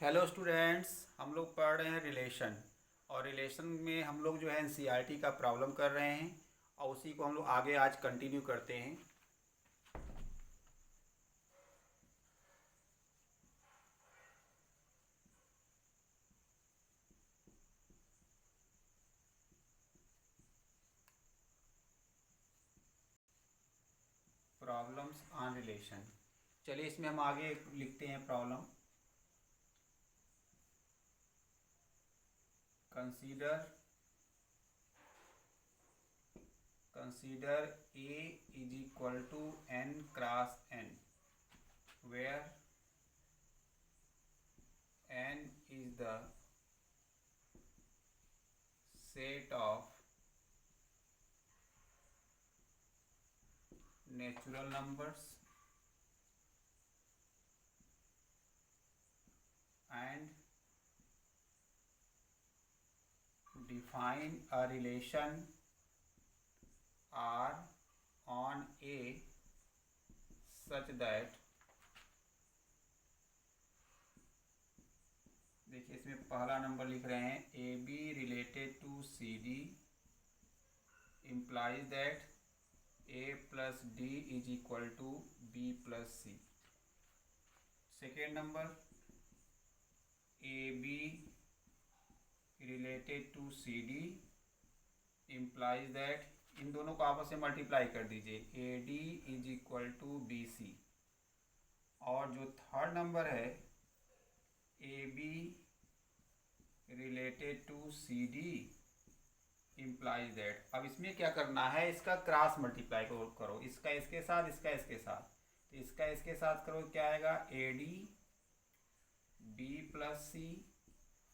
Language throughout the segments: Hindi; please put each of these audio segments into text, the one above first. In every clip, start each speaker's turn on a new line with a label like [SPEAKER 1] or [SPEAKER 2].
[SPEAKER 1] हेलो स्टूडेंट्स, हम लोग पढ़ रहे हैं रिलेशन। और रिलेशन में हम लोग जो है एनसीईआरटी का प्रॉब्लम कर रहे हैं और उसी को हम लोग आगे आज कंटिन्यू करते हैं। Problems on relation. चलिए इसमें हम आगे लिखते हैं problem. Consider consider A is equal to N cross N where N is the set of natural numbers and define a relation R on A such that, देखिए इसमें पहला नंबर लिख रहे हैं A B related to C D implies that A plus D is equal to B plus C. Second number A B related to C D implies that, इन दोनों को आपस में मल्टीप्लाई कर दीजिए, A D is equal to B C. और जो थर्ड नंबर है A B related to C D implies that, अब इसमें क्या करना है, इसका क्रॉस मल्टीप्लाई करो, इसका इसके साथ, इसका इसके साथ। तो इसका इसके साथ करो, क्या आएगा ए डी बी प्लस सी,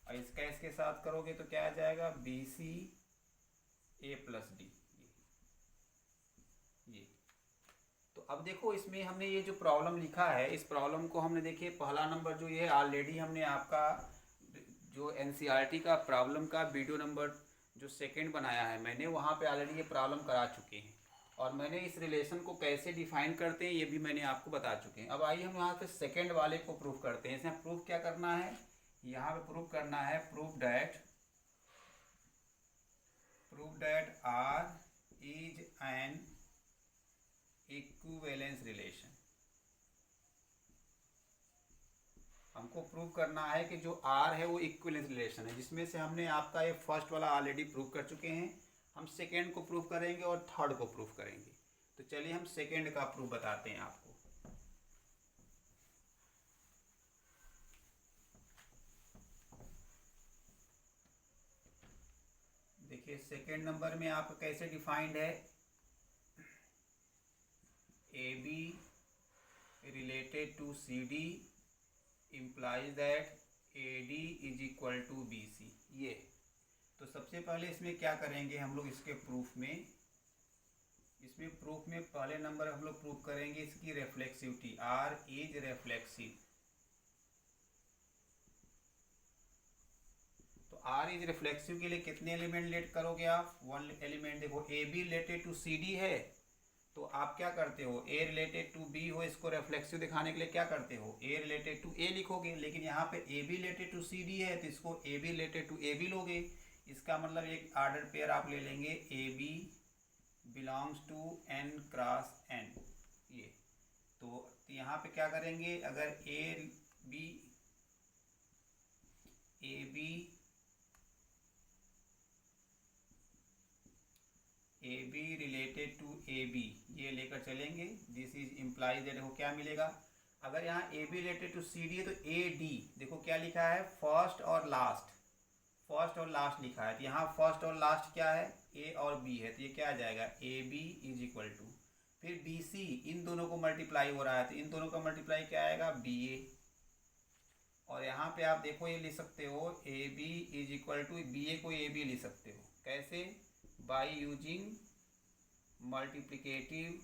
[SPEAKER 1] और इसका इसके साथ करोगे तो क्या आ जाएगा B C A plus D. ये तो अब देखो इसमें हमने ये जो प्रॉब्लम लिखा है, इस प्रॉब्लम को हमने देखिए पहला नंबर जो ये ऑलरेडी हमने आपका जो एनसीईआरटी का प्रॉब्लम का वीडियो नंबर जो सेकंड बनाया है मैंने, वहाँ पे ऑलरेडी ये प्रॉब्लम करा चुके हैं। और मैंने इस रिलेशन को कैसे डिफाइन करते हैं ये भी मैंने आपको बता चुके हैं। अब आइए हम यहाँ पे सेकंड वाले को प्रूफ करते हैं। इसमें प्रूफ क्या करना है, यहाँ पे प्रूफ करना है proof that R is an equivalence relation. हमको प्रूव करना है कि जो R है वो इक्विवेलेंस रिलेशन है, जिसमें से हमने आपका ये फर्स्ट वाला ऑलरेडी प्रूव कर चुके हैं। हम सेकेंड को प्रूव करेंगे और थर्ड को प्रूव करेंगे। तो चलिए हम सेकेंड का प्रूफ बताते हैं आपको। देखिए सेकेंड नंबर में आपका कैसे डिफाइंड है, A B related to C D implies that A D is equal to B C. ये तो सबसे पहले इसमें क्या करेंगे हम लोग, इसके प्रूफ में, इसमें प्रूफ में पहले नंबर हम लोग प्रूफ करेंगे इसकी रेफ्लेक्सिविटी, आर इज रेफ्लेक्सिव। तो आर इज रिफ्लेक्सिव के लिए कितने एलिमेंट लेट करोगे आप, वन एलिमेंट। देखो A B related to C D है, तो आप क्या करते हो, ए रिलेटेड टू बी हो, इसको रिफ्लेक्सिव दिखाने के लिए क्या करते हो, ए रिलेटेड टू ए लिखोगे। लेकिन यहाँ पे A B related to C D है, तो इसको A B related to A B लोगे। इसका मतलब एक आर्डर पेयर आप ले लेंगे, A B belongs to N cross N. ये तो यहाँ पे क्या करेंगे, अगर A B related to A B ये लेकर चलेंगे, दिस इज इम्प्लाइज दैट, देखो क्या मिलेगा। अगर यहाँ A B related to C D है तो ए डी, देखो क्या लिखा है, फर्स्ट और लास्ट लिखा है। तो यहाँ फर्स्ट और लास्ट क्या है, ए और बी है, तो ये क्या आ जाएगा A B is equal to, फिर बी सी, इन दोनों को मल्टीप्लाई हो रहा है तो इन दोनों का मल्टीप्लाई क्या आएगा बी ए। और यहाँ पे आप देखो ये लिख सकते हो A B is equal to B A को ए बी लिख सकते हो, कैसे, by using multiplicative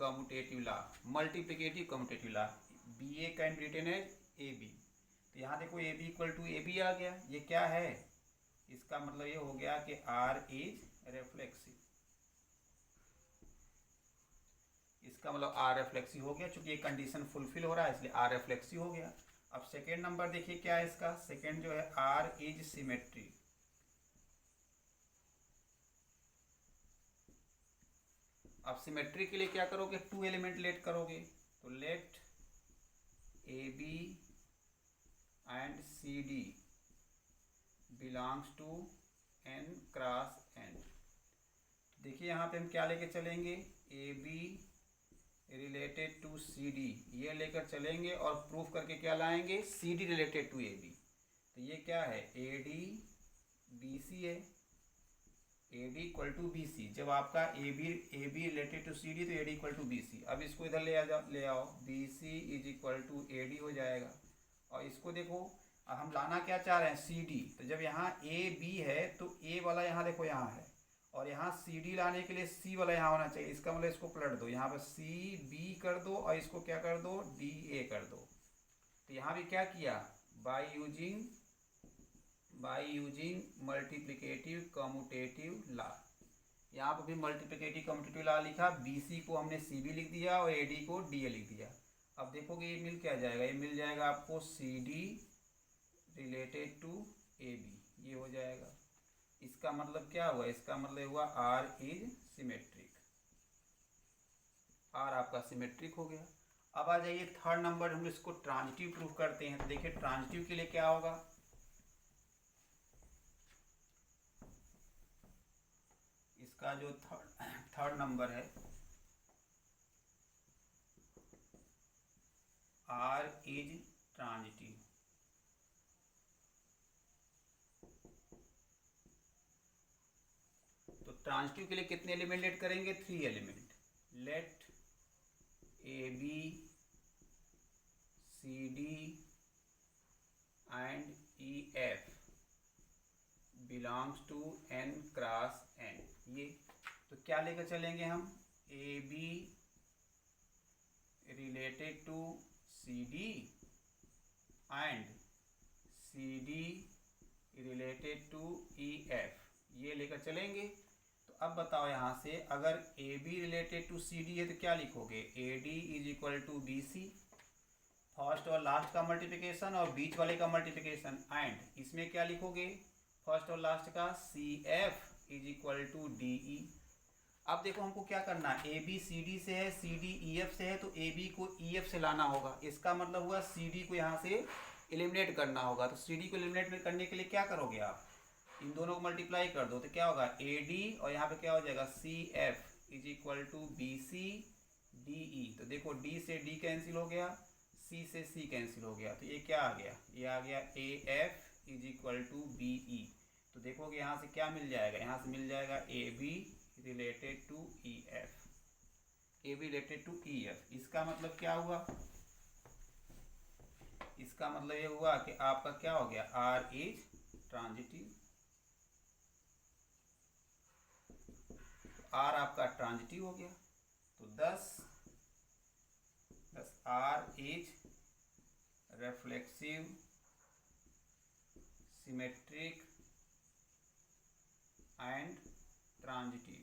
[SPEAKER 1] commutative law. B A can be written as A B. तो यहाँ देखो A B equal to A B आ गया, ये क्या है, इसका मतलब ये हो गया कि आर इज रिफ्लेक्सिव। इसका मतलब आर रिफ्लेक्सिव हो गया, चूंकि ये कंडीशन फुलफिल हो रहा है इसलिए आर रिफ्लेक्सिव हो गया। अब सेकेंड नंबर देखिए क्या है इसका, सेकेंड जो है आर इज सिमेट्री। अब सिमेट्री के लिए क्या करोगे, 2 एलिमेंट लेट करोगे, तो let A B and C D belongs to n cross n। देखिए यहाँ पे हम क्या लेके चलेंगे, A B related to C D, ये लेकर चलेंगे और प्रूफ करके क्या लाएंगे, C D related to A B. तो ये क्या है, ए डी बी सी है, A D equal to B सी। जब आपका A B related to C D तो A D equal to B C. अब इसको इधर ले आओ, B C is equal to A D हो जाएगा। और इसको देखो, अब हम लाना क्या चाह रहे हैं, सी डी। तो जब यहाँ ए बी है तो ए वाला यहाँ देखो यहाँ है, और यहाँ सी डी लाने के लिए सी वाला यहाँ होना चाहिए। इसका मतलब इसको पलट दो, यहाँ पर सी बी कर दो और इसको क्या कर दो, डी ए कर दो। तो यहाँ भी क्या किया, by using multiplicative commutative law. यहाँ पर भी मल्टीप्लिकेटिव कम्यूटेटिव लॉ लिखा, बी सी को हमने सी बी लिख दिया और ए डी को डी ए लिख दिया। अब देखोगे ये मिल क्या जाएगा, ये मिल जाएगा आपको C D related to A B, ये हो जाएगा। इसका मतलब क्या हुआ, इसका मतलब हुआ आर इज सिमेट्रिक, आर आपका सिमेट्रिक हो गया। अब आ जाइए थर्ड नंबर, हम इसको ट्रांजिटिव प्रूफ करते हैं। तो देखिए ट्रांजिटिव के लिए क्या होगा, इसका जो थर्ड नंबर है, आर इज ट्रांजिटिव। तो ट्रांजिटिव के लिए कितने एलिमेंट लेट करेंगे, 3 element. Let A B C D and E F belongs to n cross n। ये तो क्या लेकर चलेंगे हम, A B related to C D and C D related to E F, ये लेकर चलेंगे। तो अब बताओ यहाँ से, अगर A B related to C D है तो क्या लिखोगे, A D is equal to B C, first और लास्ट का मल्टीप्लिकेशन और बीच वाले का मल्टीप्लिकेशन, एंड इसमें क्या लिखोगे, फर्स्ट और लास्ट का C F is equal to D E. अब देखो हमको क्या करना है, ए बी सी डी से है, सी डी ई एफ से है, तो ए बी को ई एफ से लाना होगा। इसका मतलब हुआ सी डी को यहाँ से एलिमिनेट करना होगा। तो सी डी को एलिमिनेट करने के लिए क्या करोगे आप, इन दोनों को मल्टीप्लाई कर दो, तो क्या होगा, ए डी और यहाँ पे क्या हो जाएगा, C F is equal to B C D E. तो देखो डी से डी कैंसिल हो गया, सी से सी कैंसिल हो गया, तो ये क्या आ गया, ये आ गया A F is equal to B E. तो देखोगे यहाँ से क्या मिल जाएगा, यहाँ से मिल जाएगा A B related to E F, A B related to E F. इसका मतलब क्या हुआ, इसका मतलब ये हुआ कि आपका क्या हो गया, आर इज ट्रांजिटिव। आर आपका ट्रांजिटिव हो गया। तो 10 R is reflexive symmetric and transitive.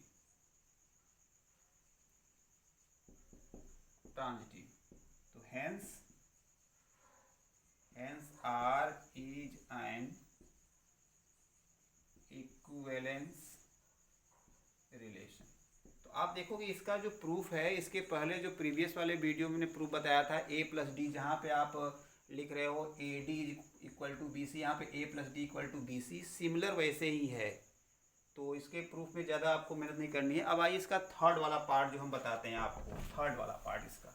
[SPEAKER 1] तो hence R is an equivalence relation. तो आप देखोगे इसका जो प्रूफ है, इसके पहले जो प्रीवियस वाले वीडियो में प्रूफ बताया था, ए प्लस डी, जहाँ पे आप लिख रहे हो A D equal to B C, यहाँ पे A plus D equal to B C, similar वैसे ही है। तो इसके प्रूफ में ज़्यादा आपको मेहनत नहीं करनी है। अब आइए इसका थर्ड वाला पार्ट जो हम बताते हैं आपको, थर्ड वाला पार्ट इसका।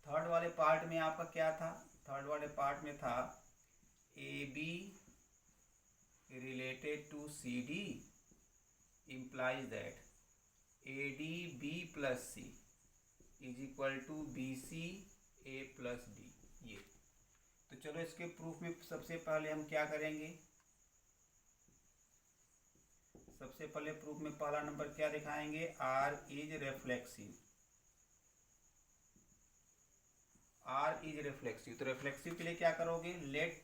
[SPEAKER 1] थर्ड वाले पार्ट में आपका क्या था, थर्ड वाले पार्ट में था A B related to C D implies that ADB plus C is equal to BC A plus D। ये तो चलो इसके प्रूफ में सबसे पहले हम क्या करेंगे, सबसे पहले प्रूफ में पहला नंबर क्या दिखाएंगे, R is reflexive. R is reflexive, तो रिफ्लेक्सिव के लिए क्या करोगे, लेट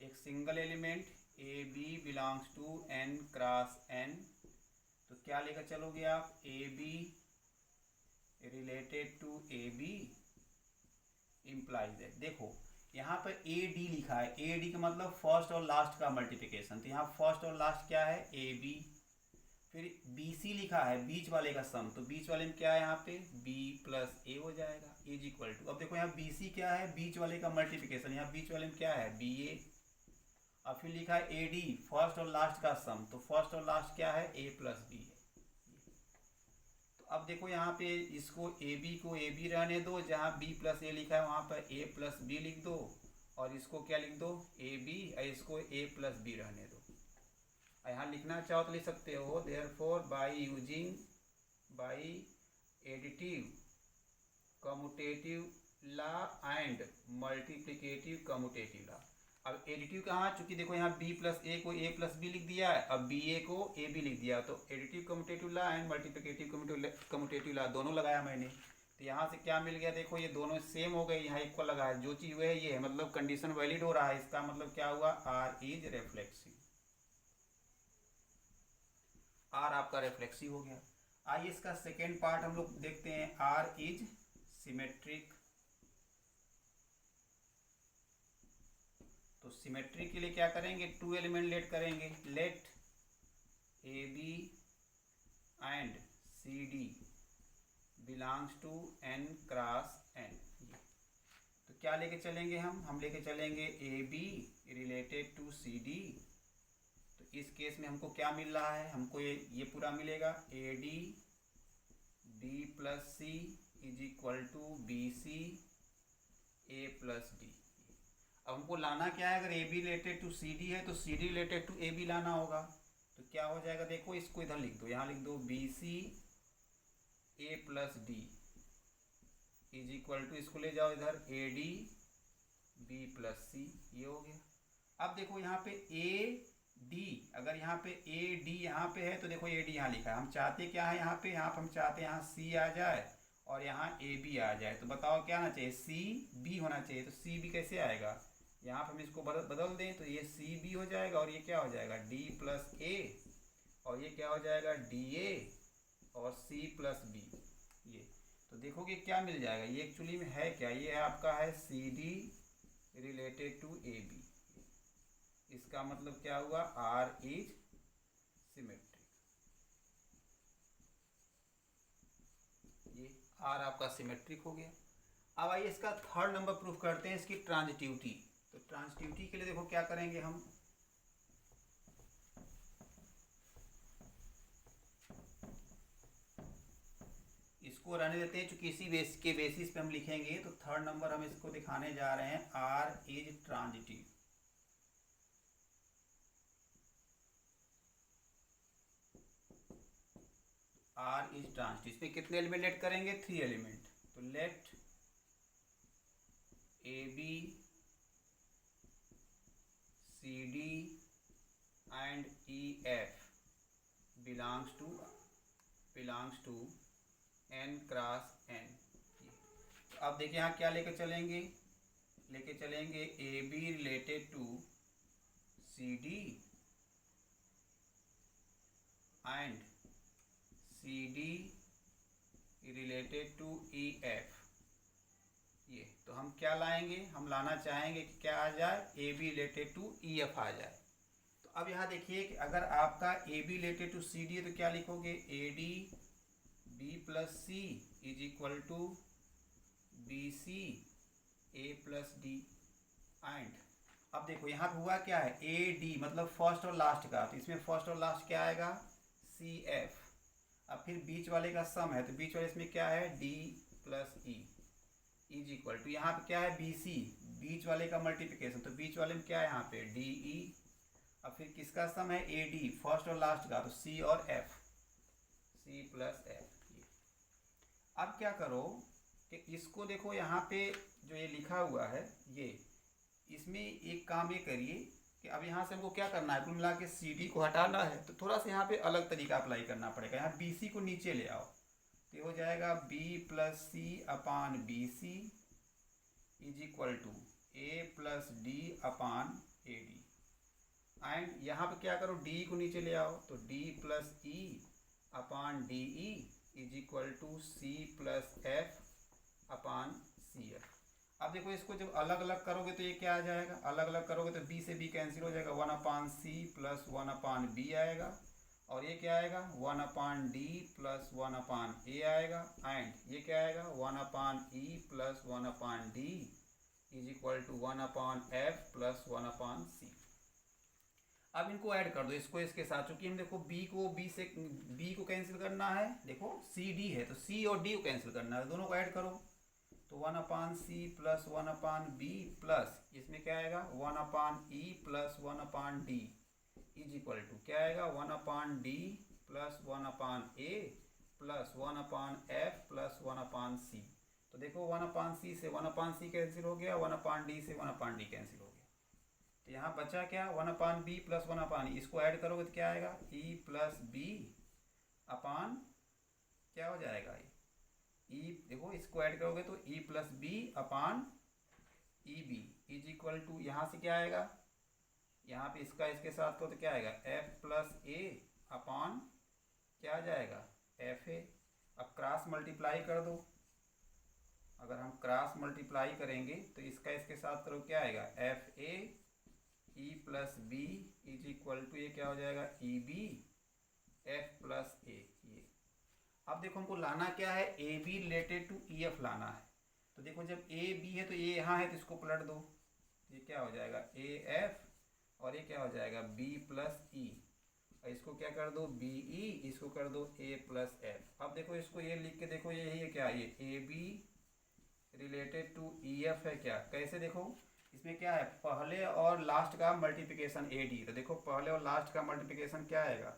[SPEAKER 1] एक single element A B belongs to n cross n। तो क्या लेकर चलोगे आप, A B related to A B implies that. देखो यहाँ पर ए डी लिखा है, ए डी का मतलब फर्स्ट और लास्ट का मल्टीप्लिकेशन, तो यहाँ फर्स्ट और लास्ट क्या है, ए बी। फिर बी सी लिखा है, बीच वाले का सम, तो बीच वाले में क्या है यहाँ पे, बी प्लस ए हो जाएगा इज इक्वल टू। अब देखो यहाँ बी सी क्या है, बीच वाले का मल्टीप्लिकेशन, यहाँ बीच वाले में क्या है, बी ए। अब फिर लिखा है ए डी, फर्स्ट और लास्ट का सम, तो फर्स्ट और लास्ट क्या है, ए प्लस बी है। तो अब देखो यहाँ पे इसको ए बी को ए बी रहने दो, जहाँ बी प्लस ए लिखा है वहाँ पर ए प्लस बी लिख दो, और इसको क्या लिख दो, ए बी, और इसको ए प्लस बी रहने दो। यहाँ लिखना चाहो तो लिख सकते हो, therefore by additive commutative law and multiplicative commutative law. अब एडिटिव कहाँ, चूंकि देखो यहाँ b प्लस ए को a प्लस बी लिख दिया है, अब बी ए को ए बी लिख दिया, तो additive commutative law and multiplicative commutative law दोनों लगाया मैंने। तो यहाँ से क्या मिल गया, देखो ये दोनों सेम हो गए, यहाँ इक्वल लगा है, जो चीज़ हुए है ये है, मतलब कंडीशन वैलिड हो रहा है। इसका मतलब क्या हुआ, आर इज रिफ्लेक्सिव, आर आपका रिफ्लेक्सिव हो गया। आइए इसका सेकेंड पार्ट हम लोग देखते हैं, आर इज सिमेट्रिक। तो सिमेट्री के लिए क्या करेंगे, टू एलिमेंट लेट करेंगे, let A B and C D belongs to N cross N. तो क्या लेके चलेंगे हम लेके चलेंगे A B related to C D. तो इस केस में हमको क्या मिल रहा है, हमको ये पूरा मिलेगा, A D B plus C is equal to B C A plus D. अब हमको लाना क्या है, अगर A B related to C D है तो C D related to A B लाना होगा। तो क्या हो जाएगा, देखो इसको इधर लिख दो, यहाँ लिख दो B C A plus D is equal to, इसको ले जाओ इधर, A D B plus C, ये हो गया। अब देखो यहाँ पे ए डी, अगर यहाँ पे ए डी यहाँ पे है तो देखो ए डी यहाँ लिखा है, हम चाहते क्या है यहाँ पे हम चाहते हैं यहाँ सी आ जाए और यहाँ ए बी आ जाए। तो बताओ क्या आना चाहिए, सी बी होना चाहिए। तो सी बी कैसे आएगा, यहाँ पर हम इसको बदल दें तो ये सी बी हो जाएगा, और ये क्या हो जाएगा, डी प्लस ए, और ये क्या हो जाएगा, डी ए और सी प्लस बी। ये तो देखोगे क्या मिल जाएगा, ये एक्चुअली में है क्या, ये आपका है C D related to A B. इसका मतलब क्या हुआ, आर इज सिमेट्रिक। ये आर आपका सिमेट्रिक हो गया। अब आइए इसका थर्ड नंबर प्रूफ करते हैं, इसकी ट्रांजिटिविटी। तो ट्रांजिटिविटी के लिए देखो क्या करेंगे हम, इसको रहने देते हैं, चूंकि इसी के बेसिस पे हम लिखेंगे। तो थर्ड नंबर हम इसको दिखाने जा रहे हैं, R is transitive. R is transitive, इसमें कितने एलिमेंट लेट करेंगे, 3 एलिमेंट। तो let A B C D and E F belongs to N cross N. अब देखिए यहाँ क्या लेके चलेंगे, A B related to C D and C D related to E F. ये तो हम क्या लाएंगे, हम लाना चाहेंगे कि क्या आ जाए, A B related to E F आ जाए। तो अब यहाँ देखिए कि अगर आपका A B related to C D है तो क्या लिखोगे, A D B plus C is equal to B C A plus D. And अब देखो यहाँ पे हुआ क्या है, ए डी मतलब फर्स्ट और लास्ट का, तो इसमें फर्स्ट और लास्ट क्या आएगा, सी एफ। अब फिर बीच वाले का सम है, तो बीच वाले इसमें क्या है, D plus E is equal to, यहाँ पे क्या है, बी सी, बीच वाले का मल्टीप्लिकेशन, तो बीच वाले में क्या है यहाँ पे, डी ई। अब फिर किसका सम है, ए डी फर्स्ट और लास्ट का, तो सी और एफ, सी प्लस एफ। अब क्या करो कि इसको देखो यहाँ पे जो ये लिखा हुआ है, ये इसमें एक काम ये करिए कि अब यहाँ से हमको क्या करना है, कुल मिला के सी डी को हटाना है, तो थोड़ा सा यहाँ पे अलग तरीका अप्लाई करना पड़ेगा। यहाँ बी सी को नीचे ले आओ, तो ये हो जाएगा B plus C upon B C is equal to A plus D upon A D. And यहाँ पे क्या करो, डी को नीचे ले आओ, तो D plus E upon D E is equal to C plus F upon C F. अब देखो इसको जब अलग अलग करोगे तो ये क्या आ जाएगा, अलग अलग करोगे तो बी से बी कैंसिल हो जाएगा, 1/c प्लस 1/b आएगा, और ये क्या आएगा 1/d प्लस 1/a आएगा, एंड ये क्या आएगा 1/e plus 1/d is equal to 1/f plus 1/c। अब इनको ऐड कर दो, इसको इसके साथ, चूंकि हम देखो बी को कैंसिल करना है, देखो सी डी है तो सी और डी को कैंसिल करना है, दोनों को ऐड करो तो 1/c प्लस 1/b प्लस इसमें क्या आएगा 1/e plus 1/d is equal to क्या आएगा 1/d plus 1/a plus 1/f plus 1/c। तो देखो 1/c से 1/c कैंसिल हो गया, 1/d से 1/d कैंसिल हो गया, तो यहाँ बचा क्या 1/b प्लस 1/e, इसको ऐड करोगे तो क्या आएगा e प्लस b अपान क्या हो जाएगा ई, देखो इसको ऐड करोगे तो e plus B upon E B is equal to यहाँ से क्या आएगा, यहाँ पे इसका इसके साथ करो तो क्या आएगा f प्लस ए अपान क्या आ जाएगा एफ ए। अब क्रॉस मल्टीप्लाई कर दो, अगर हम क्रॉस मल्टीप्लाई करेंगे तो इसका इसके साथ करो क्या आएगा F A E plus B is equal to ये क्या हो जाएगा E B F plus A. ये अब देखो हमको लाना क्या है A B related to E F लाना है, तो देखो जब ए बी है तो ये यहाँ है तो इसको पलट दो, ये क्या हो जाएगा ए एफ और ये क्या हो जाएगा बी प्लस ई, और इसको क्या कर दो बी ई, इसको कर दो ए प्लस एफ। अब देखो इसको ये लिख के देखो ये है क्या, ये A B related to E F है क्या, कैसे देखो इसमें क्या है पहले और लास्ट का मल्टीप्लिकेशन ए डी, तो देखो पहले और लास्ट का मल्टीप्लिकेशन क्या आएगा,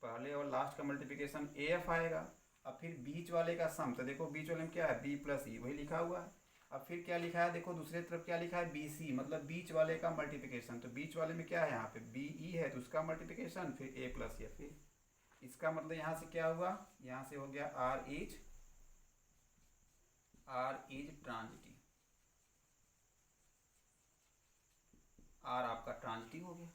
[SPEAKER 1] पहले और लास्ट का मल्टीप्लिकेशन ए एफ आएगा, अब फिर बीच वाले का सम, तो देखो बीच वाले में क्या है बी प्लस ई वही लिखा हुआ है, अब फिर क्या लिखा है देखो दूसरी तरफ क्या लिखा है बी सी, मतलब बीच वाले का मल्टीप्लिकेशन, तो बीच वाले में क्या है यहाँ पे बी ई है तो उसका मल्टीप्लिकेशन फिर ए प्लस ए, फिर इसका मतलब यहाँ से क्या हुआ, यहाँ से हो गया आर इज ट्रांजिटिव, आर आपका ट्रांजिटिव हो गया।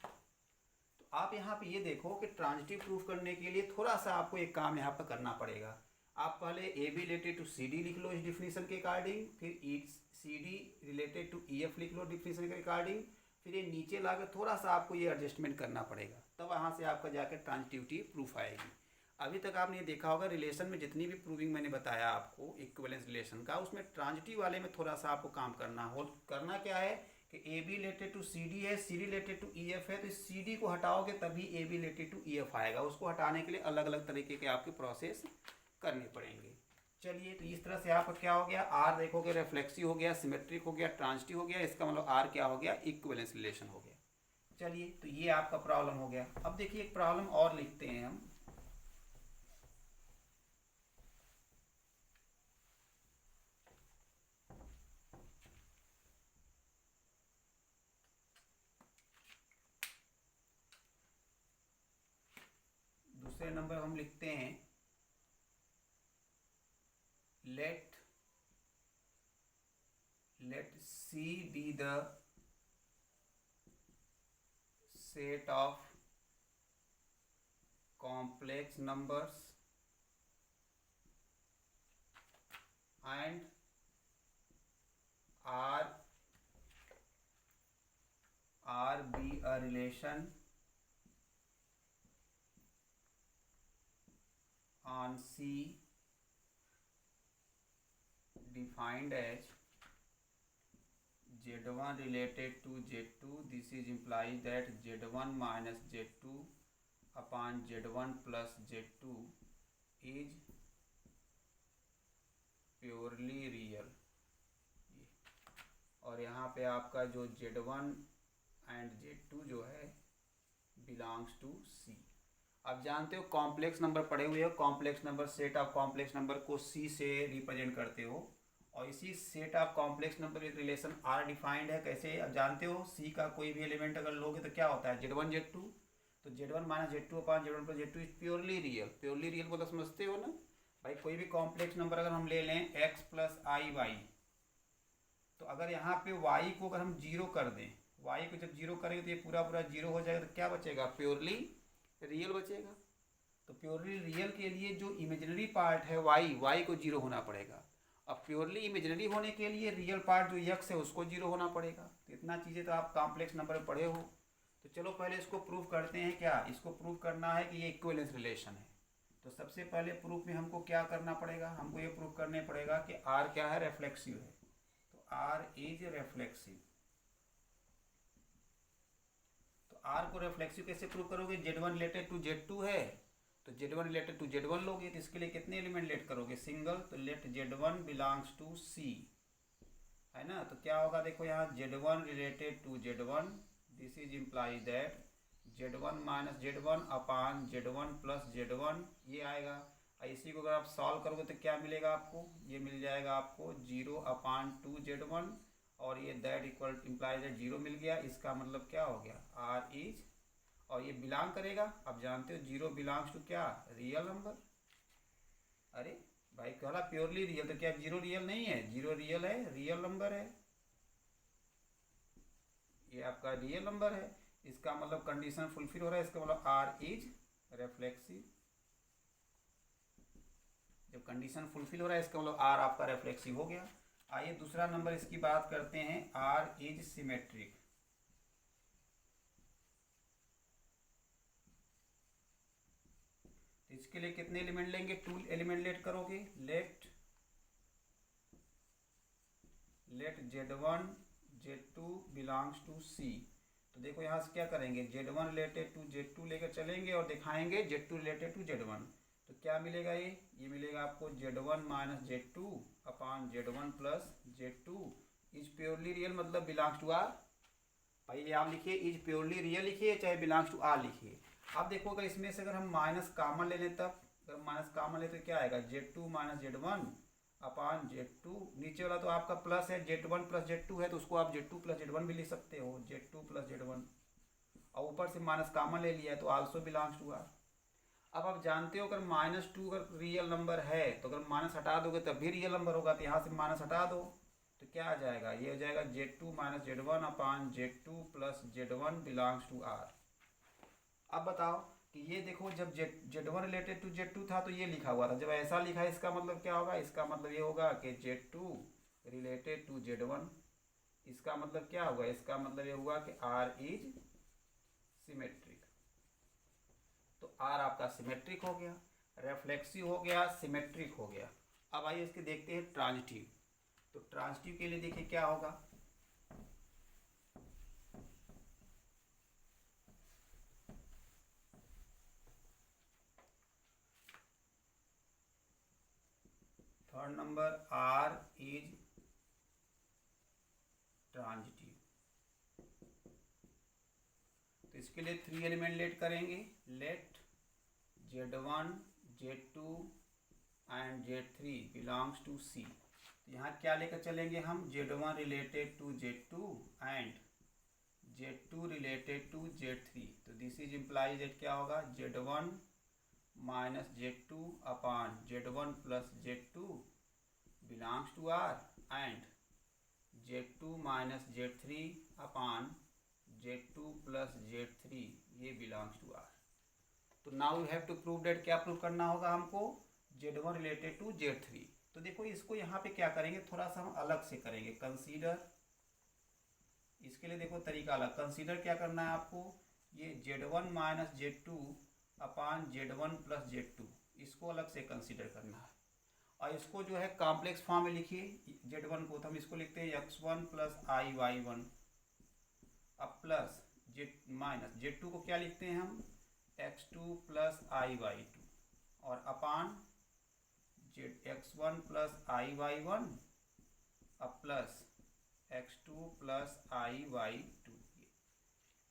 [SPEAKER 1] तो आप यहाँ पे ये देखो कि ट्रांजिटिव प्रूफ करने के लिए थोड़ा सा आपको एक काम यहाँ पर करना पड़ेगा, आप पहले A B related to C D लिख लो इस डिफिनीशन के अकॉर्डिंग, फिर C D related to E F लिख लो डिफिनीशन के अकॉर्डिंग, फिर ये नीचे लाकर थोड़ा सा आपको ये एडजस्टमेंट करना पड़ेगा, तब वहाँ से आपका जाकर ट्रांजिटिविटी प्रूफ आएगी। अभी तक आपने ये देखा होगा रिलेशन में जितनी भी प्रूविंग मैंने बताया आपको इक्विवेलेंस रिलेशन का, उसमें ट्रांजिटिव वाले में थोड़ा सा आपको काम करना क्या है कि A B related to C D है, C D related to E F है, तो सी डी को हटाओगे तभी A B related to E F आएगा, उसको हटाने के लिए अलग अलग तरीके के आपके प्रोसेस करने पड़ेंगे। चलिए तो इस तरह से आपका क्या हो गया आर देखोगे रिफ्लेक्सिव हो गया, सिमेट्रिक हो गया, ट्रांजिटिव हो गया, इसका मतलब आर क्या हो गया इक्विवेलेंस रिलेशन हो गया। चलिए तो ये आपका प्रॉब्लम हो गया। अब देखिए एक प्रॉब्लम और लिखते हैं हम, दूसरे नंबर हम लिखते हैं let C be the set of complex numbers and R be a relation on C defined as Z1 related to Z2. This is implies that Z1 minus Z2 upon Z1 plus Z2 is purely real. और यहाँ पे आपका जो Z1 एंड Z2 जो है बिलोंग्स टू C। आप जानते हो कॉम्प्लेक्स नंबर पढ़े हुए हो, complex number set of complex number को C से रिप्रेजेंट करते हो, और इसी सेट ऑफ कॉम्प्लेक्स नंबर एक रिलेशन R डिफाइंड है कैसे, अब जानते हो C का कोई भी एलिमेंट अगर लोगे तो क्या होता है Z1 Z2, तो Z1 minus Z2 upon Z1 plus Z2 is purely real. Purely real बोला समझते हो ना भाई, कोई भी कॉम्प्लेक्स नंबर अगर हम ले लें x प्लस आई वाई, तो अगर यहाँ पे y को अगर हम जीरो कर दें, y को जब जीरो करेंगे तो ये पूरा पूरा जीरो हो जाएगा, तो क्या बचेगा प्योरली रियल बचेगा। तो तो प्योरली रियल के लिए जो इमेजिनरी पार्ट है वाई को जीरो होना पड़ेगा। अब प्योरली इमेजिनरी होने के लिए रियल पार्ट जो यक्स है उसको जीरो होना पड़ेगा। तो इतना चीज़ें तो आप कॉम्प्लेक्स नंबर में पढ़े हो। तो चलो पहले इसको प्रूव करते हैं। क्या इसको प्रूव करना है कि ये इक्विवेलेंस रिलेशन है। तो सबसे पहले प्रूफ में हमको क्या करना पड़ेगा, हमको ये प्रूव करने पड़ेगा कि आर क्या है, रेफ्लेक्सिव है। तो आर इज रेफ्लेक्सिव। तो आर को रेफ्लेक्सिव कैसे प्रूव करोगे, Z1 रिलेटेड टू Z2 है तो Z1 रिलेटेड टू Z1 लोगे। तो इसके लिए कितने एलिमेंट लेट करोगे, सिंगल। तो let Z1 belongs to C, है ना। तो क्या होगा, देखो यहाँ Z1 related to Z1, this is imply that Z1 minus Z1 upon Z1 plus Z1 ये आएगा। इसी को अगर आप सॉल्व करोगे तो क्या मिलेगा आपको, ये मिल जाएगा आपको 0/2Z1 और ये दैट इक्वल इम्प्लाई दैट 0 मिल गया। इसका मतलब क्या हो गया, आर इज, और ये बिलोंग करेगा, आप जानते हो 0 बिलोंग्स टू क्या, रियल नंबर। अरे भाई कहला प्योरली रियल, तो क्या 0 रियल नहीं है, 0 रियल है, रियल नंबर है, ये आपका रियल नंबर है। इसका मतलब कंडीशन फुलफिल हो रहा है, इसका मतलब आर इज रेफ्लेक्सिव। जब कंडीशन फुलफिल हो रहा है इसका मतलब आर आपका रेफ्लेक्सिव हो गया। आइए दूसरा नंबर इसकी बात करते हैं, आर इज सिमेट्रिक। इसके लिए कितने एलिमेंट लेंगे, 2 एलिमेंट लेट करोगे। Let Z1 Z2 belongs to C। तो देखो यहाँ से क्या करेंगे, Z1 रिलेटेड टू Z2 लेकर चलेंगे और दिखाएंगे Z2 रिलेटेड टू Z1। तो क्या मिलेगा, ये मिलेगा आपको Z1 minus Z2 upon Z1 plus Z2 is purely real, मतलब बिलोंग्स टू आर। भाई आप लिखिए इज प्योरली रियल लिखिए, चाहे बिलोंग्स टू आर लिखिए। अब देखो अगर इसमें से अगर हम माइनस कॉमन ले लें, तब अगर माइनस कॉमन ले तो क्या आएगा, Z2 minus Z1 upon Z2। नीचे वाला तो आपका प्लस है, Z1 प्लस Z2 है तो उसको आप Z2 प्लस Z1 भी लिख सकते हो, Z2 प्लस Z1। और ऊपर से माइनस कॉमन ले लिया है तो आल्सो बिलोंग्स टू आर। अब आप जानते हो अगर -2 अगर रियल नंबर है तो अगर माइनस हटा दोगे तब भी रियल नंबर होगा। तो यहाँ से माइनस हटा दो तो क्या आ जाएगा, ये हो जाएगा Z2 minus Z1 upon Z2 plus Z1 belongs to R. अब बताओ कि ये देखो जब Z1 रिलेटेड टू Z2 था तो ये लिखा हुआ था, जब ऐसा लिखा है इसका मतलब क्या होगा, इसका मतलब ये होगा कि Z2 रिलेटेड टू Z1। इसका मतलब क्या होगा, इसका मतलब ये हुआ कि R इज सिमेट्रिक। तो R आपका सिमेट्रिक हो गया, रेफ्लेक्सिव हो गया, सिमेट्रिक हो गया। अब आइए इसके देखते हैं ट्रांजिटिव। तो ट्रांजिटिव के लिए देखिए क्या होगा, third number R is transitive. तो इसके लिए 3 एलिमेंट लेट करेंगे। Let Z1 Z2 and Z3 belongs to C। तो यहाँ क्या लेकर चलेंगे हम, Z1 related to Z2 and Z2 related to Z3। तो दिस इज इम्प्लाई दैट क्या होगा, Z1 minus Z2 upon Z1 plus Z2 belongs to R and Z2 minus Z3 upon Z2 plus Z3 ये बिलोंग्स टू R। तो now you have to prove that, क्या प्रूव करना होगा हमको, Z1 रिलेटेड टू Z3। तो देखो इसको यहाँ पे क्या करेंगे, थोड़ा सा हम अलग से करेंगे, कंसीडर। इसके लिए देखो तरीका अलग, कंसीडर क्या करना है आपको, ये Z1 minus Z2 upon Z1 plus Z2 इसको अलग से कंसीडर करना है। और इसको जो है कॉम्प्लेक्स फॉर्म में लिखिए, Z1 को तो हम इसको लिखते हैं x1 प्लस IY1 अब प्लस माइनस Z2 को क्या लिखते हैं हम, x2 प्लस IY2 और अपान x1 प्लस IY1 अब प्लस x2 प्लस IY2।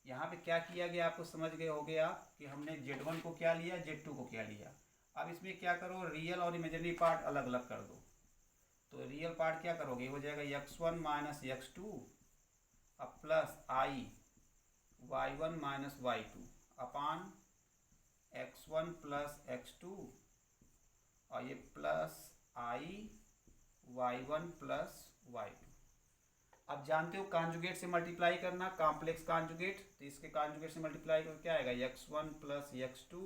[SPEAKER 1] यहाँ पे क्या किया गया आपको समझ गए होगे आप कि हमने Z1 को क्या लिया, Z2 को क्या लिया। अब इसमें क्या करो, रियल और इमेजिनरी पार्ट अलग अलग कर दो। तो रियल पार्ट क्या करोगे, हो जाएगा x1 माइनस x2 अब प्लस y1 माइनस y2 अपान x1 प्लस x2 और ये प्लस y1 प्लस y2। अब जानते हो कॉन्जुगेट से मल्टीप्लाई करना, कॉम्प्लेक्स कॉन्जुगेट। तो इसके कॉन्जुगेट से मल्टीप्लाई करके क्या आएगा, x1 प्लस x2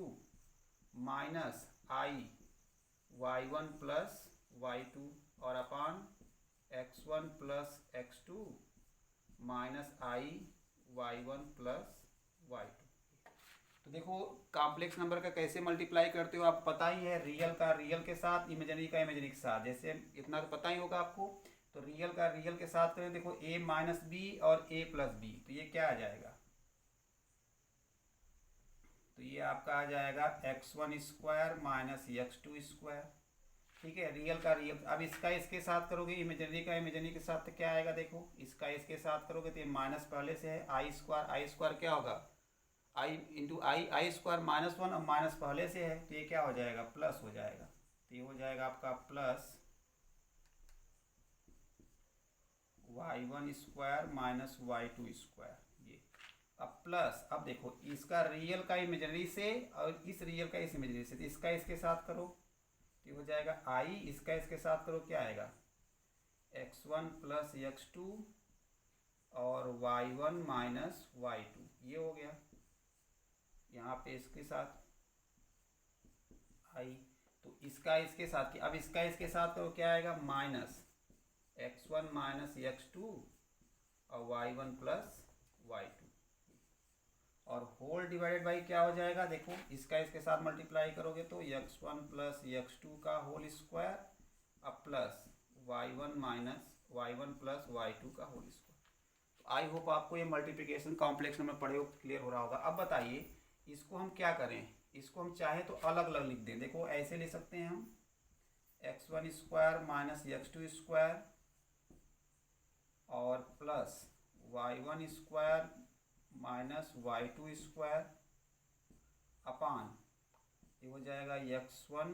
[SPEAKER 1] माइनस आई y1 प्लस y2 और अपान x1 प्लस x2 माइनस आई y1 प्लस y2। तो देखो कॉम्प्लेक्स नंबर का कैसे मल्टीप्लाई करते हो आप पता ही है, रियल का रियल के साथ, इमेजिनरी का इमेजिनरी के साथ, जैसे इतना तो पता ही होगा आपको। तो रियल का रियल के साथ करें, देखो a माइनस बी और a प्लस बी, तो ये क्या आ जाएगा, तो ये आपका आ जाएगा x1 square minus x2 square. ठीक है, रियल का रियल। अब इसका इसके साथ करोगे, इमेजिनरी का इमेजिनरी के साथ, तो क्या आएगा, देखो इसका इसके साथ करोगे तो ये माइनस पहले से है, आई स्क्वायर क्या होगा, आई इंटू आई स्क्वायर माइनस वन, अब माइनस पहले से है तो ये क्या हो जाएगा, प्लस हो जाएगा। तो ये हो जाएगा आपका plus y1 square minus y2 square. ये अब प्लस, अब देखो इसका रियल का इमेजिनरी से और इस रियल का इस इमेजिनरी से, तो इसका इसके साथ करो तो ये हो जाएगा आई, इसका इसके साथ करो क्या आएगा, x1 प्लस x2 और y1 माइनस y2, ये हो गया। यहाँ पे इसके साथ आई, तो इसका इसके साथ की, अब इसका इसके साथ करो क्या आएगा, माइनस x1 माइनस x2 और y1 प्लस y2 और होल डिवाइडेड बाई क्या हो जाएगा, देखो इसका इसके साथ मल्टीप्लाई करोगे तो x1 प्लस x2 का होल स्क्वायर अब plus y1 minus y1 plus y2 का होल स्क्वायर। तो आई होप आपको ये मल्टीप्लिकेशन कॉम्प्लेक्स नंबर पढ़े हो क्लियर हो रहा होगा। अब बताइए इसको हम क्या करें, इसको हम चाहे तो अलग अलग लिख दें। देखो ऐसे ले सकते हैं हम x1 square minus x2 square और plus y1 square minus y2 square अपान ये हो जाएगा x1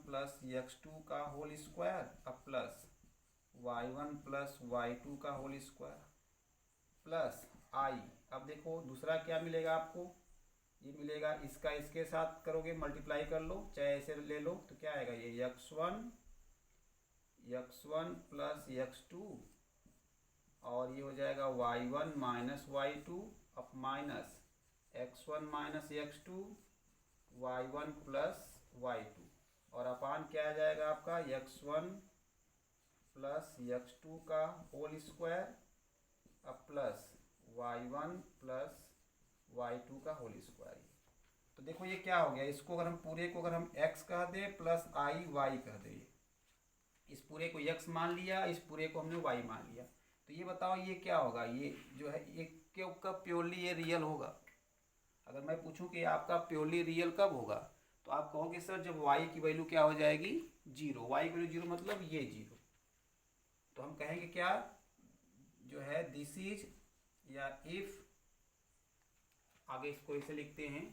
[SPEAKER 1] प्लस x2 का होल स्क्वायर अब प्लस y1 प्लस y2 का होल स्क्वायर प्लस आई। अब देखो दूसरा क्या मिलेगा आपको, ये मिलेगा इसका इसके साथ करोगे मल्टीप्लाई कर लो, चाहे ऐसे ले लो, तो क्या आएगा ये x1 प्लस x2 और ये हो जाएगा y1 माइनस y2 अब minus x1 minus x2 y1 plus y2 और अपान क्या आ जाएगा आपका x1 प्लस x2 का होल स्क्वायर अब प्लस y1 प्लस y2 का होल स्क्वायर। तो देखो ये क्या हो गया, इसको अगर हम पूरे को अगर हम x कह दें प्लस आई y कह दें, इस पूरे को x मान लिया, इस पूरे को हमने y मान लिया, तो ये बताओ ये क्या होगा, ये जो है ये कब प्योरली ये रियल होगा। अगर मैं पूछूं कि आपका प्योरली रियल कब होगा, तो आप कहोगे सर जब y की वैल्यू क्या हो जाएगी, जीरो। y की वैल्यू जीरो मतलब ये जीरो, तो हम कहेंगे क्या जो है दिस इज, या इफ, आगे इसको इसे लिखते हैं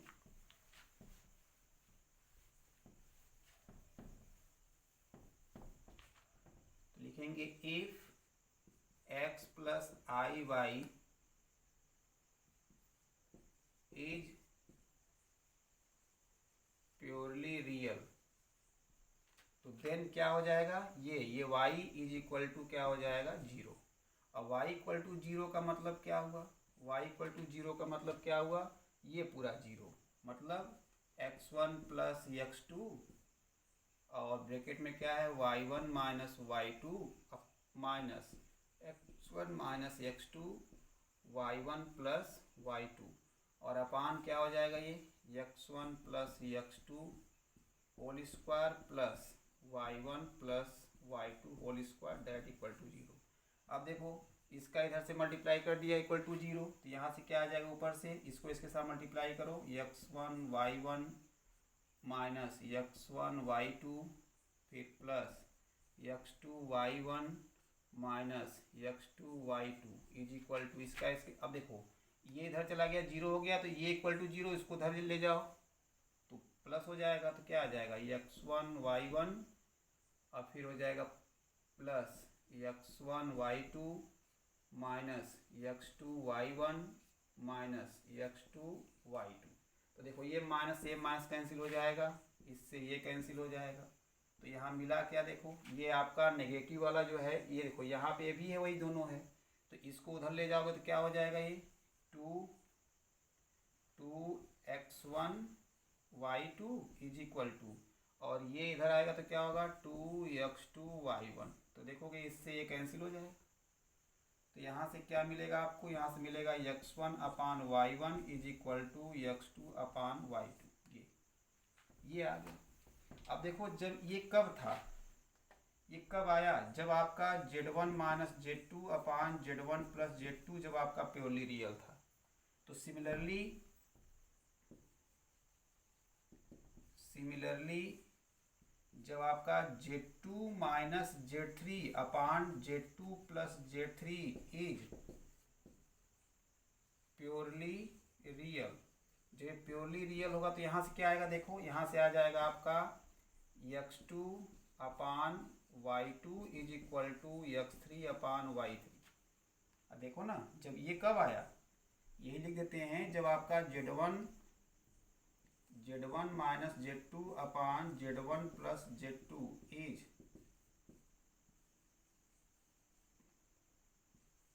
[SPEAKER 1] तो लिखेंगे if x plus i y is purely real, तो देन क्या हो जाएगा, ये y इज इक्वल टू क्या हो जाएगा, जीरो। अब y इक्वल टू जीरो का मतलब क्या हुआ, y इक्वल टू जीरो का मतलब क्या हुआ, ये पूरा जीरो, मतलब x1 प्लस x2 और ब्रैकेट में क्या है y1 minus y2 minus x1 minus x2 y1 plus y2 और अपान क्या हो जाएगा ये x1 plus x2 whole square plus y1 plus y2 whole square that equal to zero. अब देखो इसका इधर से मल्टीप्लाई कर दिया इक्वल टू जीरो, तो यहाँ से क्या आ जाएगा ऊपर से, इसको इसके साथ मल्टीप्लाई करो x1 y1 minus x1 y2 फिर plus x2 y1 minus x2 y2 is equal to इसका इसके। अब देखो ये इधर चला गया जीरो हो गया, तो ये इक्वल टू जीरो, इसको इधर ले जाओ तो प्लस हो जाएगा, तो क्या आ जाएगा x1 y1 और फिर हो जाएगा plus x1 y2 minus x2 y1 minus x2 y2। तो देखो ये माइनस कैंसिल हो जाएगा, इससे ये कैंसिल हो जाएगा, तो यहाँ मिला क्या, देखो ये आपका नेगेटिव वाला जो है, ये देखो यहाँ पे भी है वही दोनों है, तो इसको उधर ले जाओगे तो क्या हो जाएगा, ये 2 2x1 y2 is equal to, और ये इधर आएगा तो क्या होगा 2x2 y1। तो देखोगे इससे ये कैंसिल हो जाएगा, तो यहाँ से क्या मिलेगा आपको, यहाँ से मिलेगा x1 upon y1 is equal to x2 upon y2। ये आ गया। अब देखो जब ये कब था, ये कब आया, जब आपका z1 minus z2 upon z1 plus z2 जब आपका प्योरली रियल था। तो सिमिलरली जब आपका z2 minus z3 upon z2 plus z3 is purely real, जब प्योरली रियल होगा तो यहाँ से क्या आएगा, देखो यहाँ से आ जाएगा आपका x2 upon y2 is equal to x3 upon y3। अब देखो ना, जब ये कब आया, यही लिख देते हैं, जब आपका z1 minus z2 upon z1 plus z2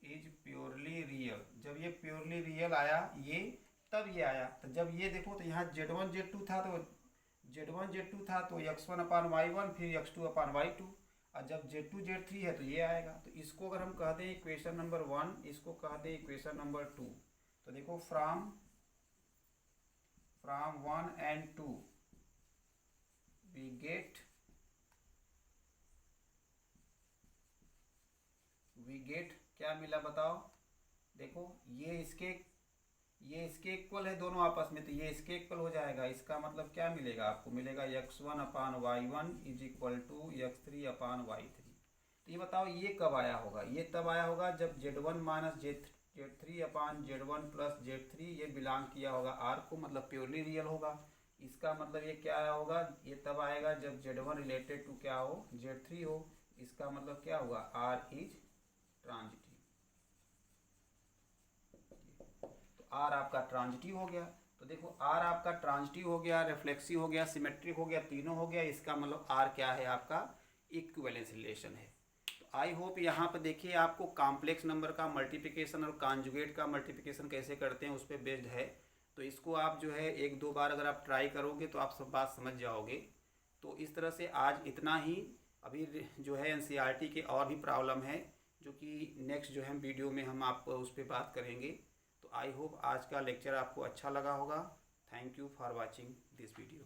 [SPEAKER 1] is purely real. जब ये प्योरली रियल आया, ये तब ये आया। तो जब ये देखो तो यहाँ z1 z2 था, तो x1 अपान y1 फिर x2 अपान y2, और जब z2 z3 है तो ये आएगा। तो इसको अगर हम कह दें इक्वेशन नंबर 1, इसको कह दें इक्वेशन नंबर 2, तो देखो फ्रॉम 1 and 2 we get क्या मिला बताओ। देखो ये इसके इक्वल है दोनों आपस में, तो ये इसके इक्वल हो जाएगा। इसका मतलब क्या मिलेगा आपको, मिलेगा x1 upon y1 is equal to x3 upon y3। तो ये बताओ ये कब आया होगा, ये तब आया होगा जब z1 माइनस z3 अपान z1 प्लस z3 ये बिलोंग किया होगा r को, मतलब प्योरली रियल होगा। इसका मतलब ये क्या आया होगा, ये तब आएगा जब z1 रिलेटेड टू क्या हो, z3 हो। इसका मतलब क्या हुआ, r इज ट्रांजिटिव। तो r आपका ट्रांजिटिव हो गया। तो देखो r आपका ट्रांजिटिव हो गया, रिफ्लेक्सिव हो गया, सिमेट्रिक हो गया, तीनों हो गया। इसका मतलब r क्या है, आपका इक्विवेलेंस रिलेशन है। तो आई होप यहाँ पे देखिए आपको कॉम्प्लेक्स नंबर का मल्टीप्लिकेशन और कॉन्जुगेट का मल्टीप्लिकेशन कैसे करते हैं उस पर बेस्ड है। तो इसको आप जो है 1-2 बार अगर आप ट्राई करोगे तो आप सब बात समझ जाओगे। तो इस तरह से आज इतना ही। अभी जो है एनसीईआरटी के और भी प्रॉब्लम है, जो कि नेक्स्ट जो है वीडियो में हम आप उस पर बात करेंगे। तो आई होप आज का लेक्चर आपको अच्छा लगा होगा। Thank you for watching this video.